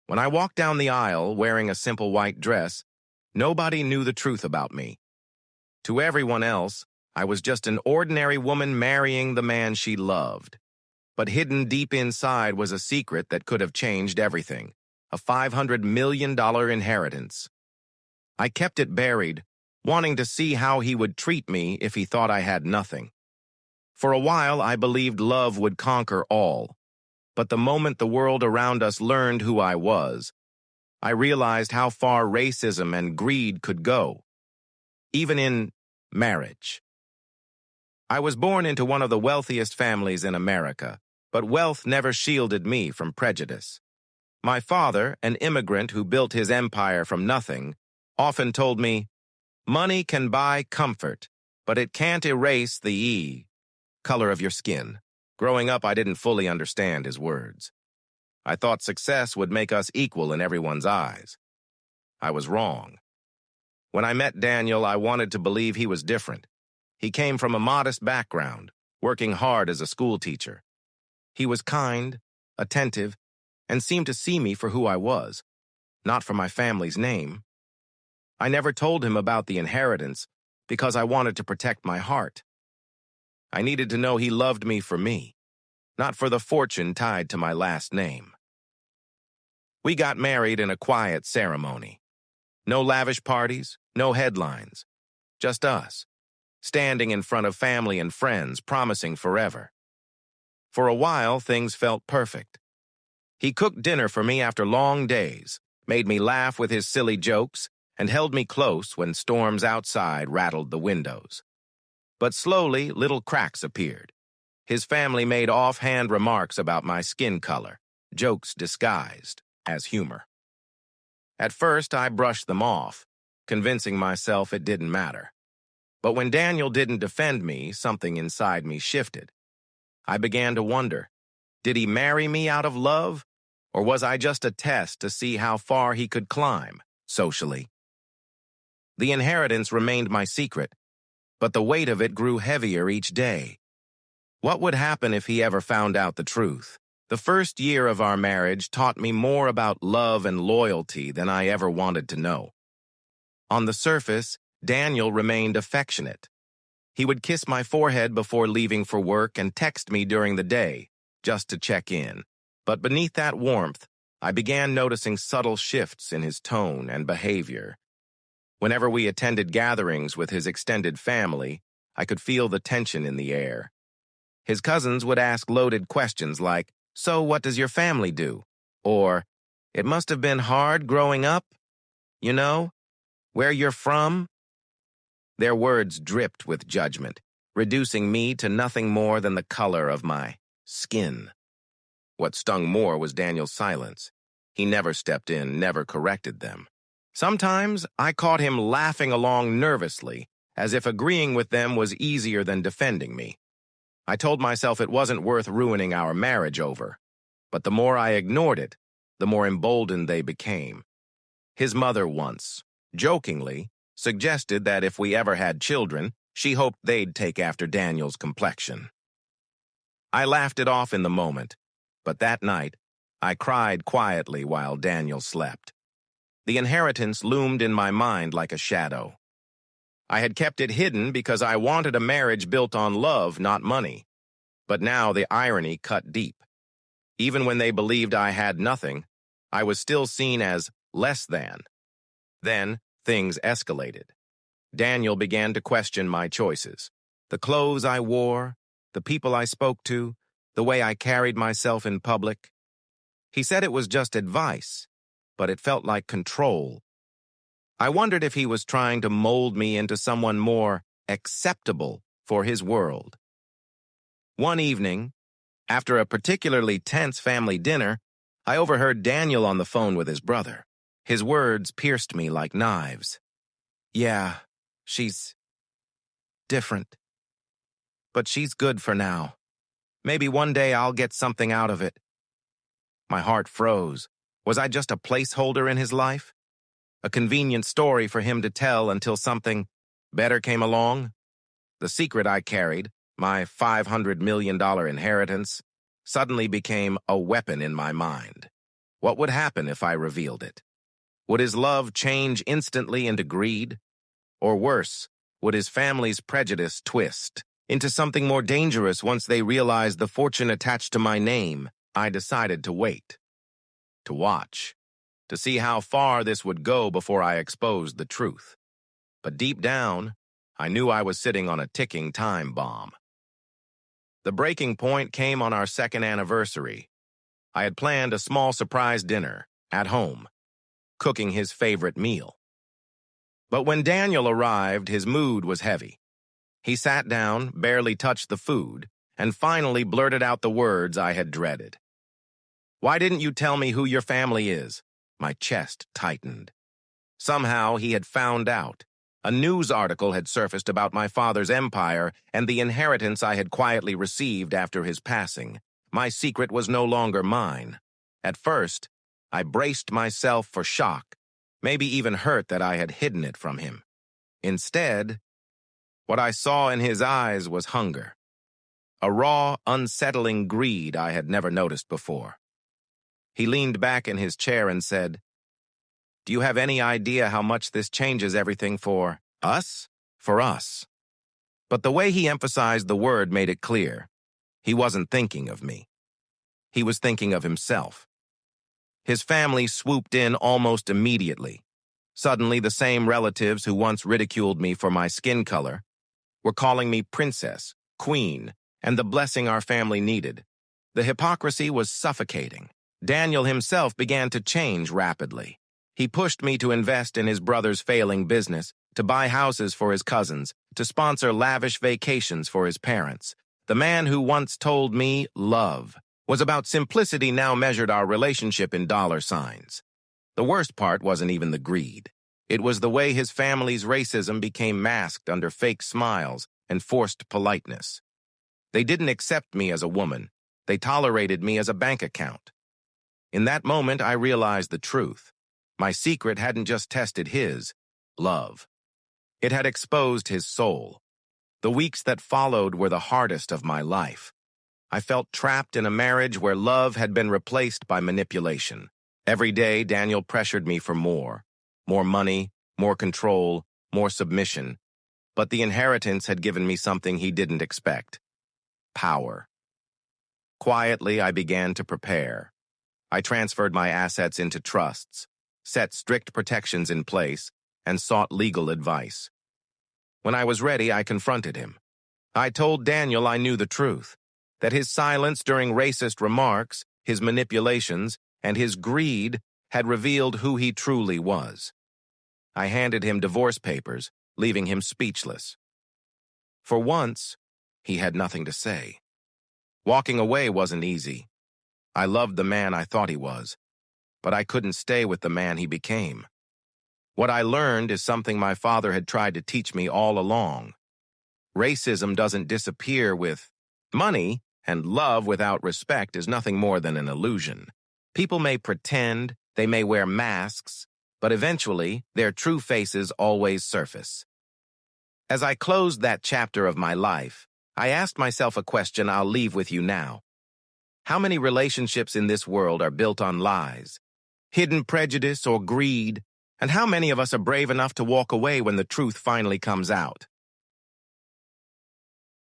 When I walked down the aisle wearing a simple white dress, nobody knew the truth about me. To everyone else, I was just an ordinary woman marrying the man she loved. But hidden deep inside was a secret that could have changed everything, a $500 million inheritance. I kept it buried, wanting to see how he would treat me if he thought I had nothing. For a while, I believed love would conquer all. But the moment the world around us learned who I was, I realized how far racism and greed could go, even in marriage. I was born into one of the wealthiest families in America, but wealth never shielded me from prejudice. My father, an immigrant who built his empire from nothing, often told me, "Money can buy comfort, but it can't erase the color of your skin." Growing up, I didn't fully understand his words. I thought success would make us equal in everyone's eyes. I was wrong. When I met Daniel, I wanted to believe he was different. He came from a modest background, working hard as a schoolteacher. He was kind, attentive, and seemed to see me for who I was, not for my family's name. I never told him about the inheritance because I wanted to protect my heart. I needed to know he loved me for me, not for the fortune tied to my last name. We got married in a quiet ceremony. No lavish parties, no headlines, just us, standing in front of family and friends, promising forever. For a while, things felt perfect. He cooked dinner for me after long days, made me laugh with his silly jokes, and held me close when storms outside rattled the windows. But slowly, little cracks appeared. His family made offhand remarks about my skin color, jokes disguised as humor. At first, I brushed them off, convincing myself it didn't matter. But when Daniel didn't defend me, something inside me shifted. I began to wonder, did he marry me out of love, or was I just a test to see how far he could climb, socially? The inheritance remained my secret, but the weight of it grew heavier each day. What would happen if he ever found out the truth? The first year of our marriage taught me more about love and loyalty than I ever wanted to know. On the surface, Daniel remained affectionate. He would kiss my forehead before leaving for work and text me during the day, just to check in. But beneath that warmth, I began noticing subtle shifts in his tone and behavior. Whenever we attended gatherings with his extended family, I could feel the tension in the air. His cousins would ask loaded questions like, "So what does your family do?" Or, "It must have been hard growing up, you know? Where you're from?" Their words dripped with judgment, reducing me to nothing more than the color of my skin. What stung more was Daniel's silence. He never stepped in, never corrected them. Sometimes I caught him laughing along nervously, as if agreeing with them was easier than defending me. I told myself it wasn't worth ruining our marriage over, but the more I ignored it, the more emboldened they became. His mother once, jokingly, suggested that if we ever had children, she hoped they'd take after Daniel's complexion. I laughed it off in the moment, but that night, I cried quietly while Daniel slept. The inheritance loomed in my mind like a shadow. I had kept it hidden because I wanted a marriage built on love, not money. But now the irony cut deep. Even when they believed I had nothing, I was still seen as less than. Then, things escalated. Daniel began to question my choices. The clothes I wore, the people I spoke to, the way I carried myself in public. He said it was just advice, but it felt like control. I wondered if he was trying to mold me into someone more acceptable for his world. One evening, after a particularly tense family dinner, I overheard Daniel on the phone with his brother. His words pierced me like knives. "Yeah, she's different. But she's good for now. Maybe one day I'll get something out of it." My heart froze. Was I just a placeholder in his life? A convenient story for him to tell until something better came along? The secret I carried, my $500 million inheritance, suddenly became a weapon in my mind. What would happen if I revealed it? Would his love change instantly into greed? Or worse, would his family's prejudice twist into something more dangerous once they realized the fortune attached to my name? I decided to wait, to watch, to see how far this would go before I exposed the truth. But deep down, I knew I was sitting on a ticking time bomb. The breaking point came on our second anniversary. I had planned a small surprise dinner at home, cooking his favorite meal. But when Daniel arrived, his mood was heavy. He sat down, barely touched the food, and finally blurted out the words I had dreaded. "Why didn't you tell me who your family is?" My chest tightened. Somehow he had found out. A news article had surfaced about my father's empire and the inheritance I had quietly received after his passing. My secret was no longer mine. At first, I braced myself for shock, maybe even hurt that I had hidden it from him. Instead, what I saw in his eyes was hunger. A raw, unsettling greed I had never noticed before. He leaned back in his chair and said, "Do you have any idea how much this changes everything for us? For us." But the way he emphasized the word made it clear. He wasn't thinking of me. He was thinking of himself. His family swooped in almost immediately. Suddenly, the same relatives who once ridiculed me for my skin color were calling me princess, queen, and the blessing our family needed. The hypocrisy was suffocating. Daniel himself began to change rapidly. He pushed me to invest in his brother's failing business, to buy houses for his cousins, to sponsor lavish vacations for his parents. The man who once told me love was about simplicity now measured our relationship in dollar signs. The worst part wasn't even the greed. It was the way his family's racism became masked under fake smiles and forced politeness. They didn't accept me as a woman. They tolerated me as a bank account. In that moment, I realized the truth. My secret hadn't just tested his love. It had exposed his soul. The weeks that followed were the hardest of my life. I felt trapped in a marriage where love had been replaced by manipulation. Every day, Daniel pressured me for more money, more control, more submission. But the inheritance had given me something he didn't expect: power. Quietly, I began to prepare. I transferred my assets into trusts, set strict protections in place, and sought legal advice. When I was ready, I confronted him. I told Daniel I knew the truth, that his silence during racist remarks, his manipulations, and his greed had revealed who he truly was. I handed him divorce papers, leaving him speechless. For once, he had nothing to say. Walking away wasn't easy. I loved the man I thought he was, but I couldn't stay with the man he became. What I learned is something my father had tried to teach me all along. Racism doesn't disappear with money, and love without respect is nothing more than an illusion. People may pretend, they may wear masks, but eventually their true faces always surface. As I closed that chapter of my life, I asked myself a question I'll leave with you now. How many relationships in this world are built on lies, hidden prejudice, or greed? And how many of us are brave enough to walk away when the truth finally comes out?